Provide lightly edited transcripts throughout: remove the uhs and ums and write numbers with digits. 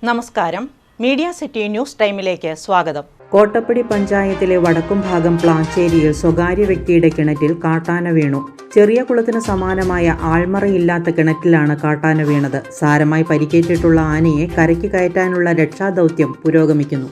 നമസ്കാരം, media city news ടൈമിലേക്ക് സ്വാഗതം. കോട്ടപ്പടി പഞ്ചായത്തിലെ വടക്കുംഭാഗം പ്ലാച്ചേരിയിൽ സ്വകാര്യ വ്യക്തിയുടെ കിണറ്റിൽ കാട്ടാന വീണു. ചെറിയ കുളത്തിന് സമാനമായ ആൾമറയില്ലാത്ത കിണറ്റിലാണ് കാട്ടാന വീണത്. സാരമായി പരിക്കേറ്റിട്ടുള്ള ആനയെ കരയ്ക്ക് കയറ്റാനുള്ള രക്ഷാദൗത്യം പുരോഗമിക്കുന്നു.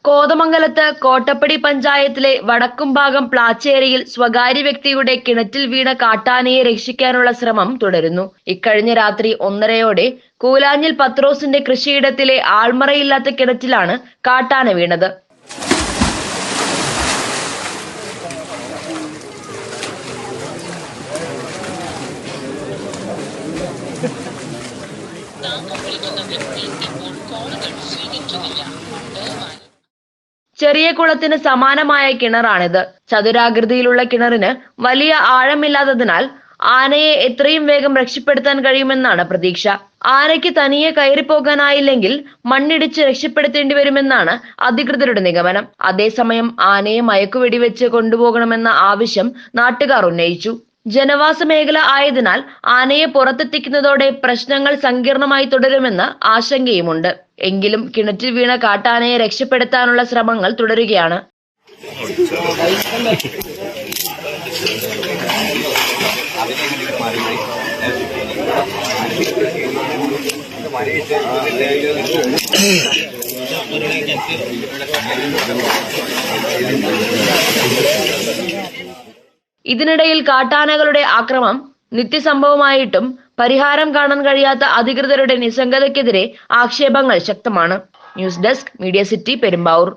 കോതമംഗലത്ത് കോട്ടപ്പടി പഞ്ചായത്തിലെ വടക്കുംഭാഗം പ്ലാച്ചേരിയിൽ സ്വകാര്യ വ്യക്തിയുടെ കിണറ്റിൽ വീണ കാട്ടാനയെ രക്ഷിക്കാനുള്ള ശ്രമം തുടരുന്നു. ഇക്കഴിഞ്ഞ രാത്രി 1:30 കൂലാഞ്ഞിൽ പത്രോസിന്റെ കൃഷിയിടത്തിലെ ആൾമറയില്ലാത്ത കിണറ്റിലാണ് കാട്ടാന വീണത്. ചെറിയ കുളത്തിന് സമാനമായ കിണറാണിത്. ചതുരാകൃതിയിലുള്ള കിണറിന് വലിയ ആഴമില്ലാത്തതിനാൽ ആനയെ എത്രയും വേഗം രക്ഷപ്പെടുത്താൻ കഴിയുമെന്നാണ് പ്രതീക്ഷ. ആനയ്ക്ക് തനിയെ കയറിപ്പോകാനായില്ലെങ്കിൽ മണ്ണിടിച്ച് രക്ഷപ്പെടുത്തേണ്ടി വരുമെന്നാണ് അധികൃതരുടെ നിഗമനം. അതേസമയം ആനയെ മയക്കുവെടിവെച്ച് കൊണ്ടുപോകണമെന്ന ആവശ്യം നാട്ടുകാർ ഉന്നയിച്ചു. ജനവാസ മേഖല ആയതിനാൽ ആനയെ പുറത്തെത്തിക്കുന്നതോടെ പ്രശ്നങ്ങൾ സങ്കീർണമായി തുടരുമെന്ന് ആശങ്കയുമുണ്ട്. എങ്കിലും കിണറ്റിൽ വീണ കാട്ടാനയെ രക്ഷപ്പെടുത്താനുള്ള ശ്രമങ്ങൾ തുടരുകയാണ്. ഇതിനിടയിൽ കാട്ടാനകളുടെ ആക്രമണം നിത്യസംഭവമായിട്ടും പരിഹാരം കാണാൻ കഴിയാത്ത അധികൃതരുടെ നിസ്സംഗതയ്ക്കെതിരെ ആക്ഷേപങ്ങൾ ശക്തമാണ്. News desk, media city, Perumbavoor.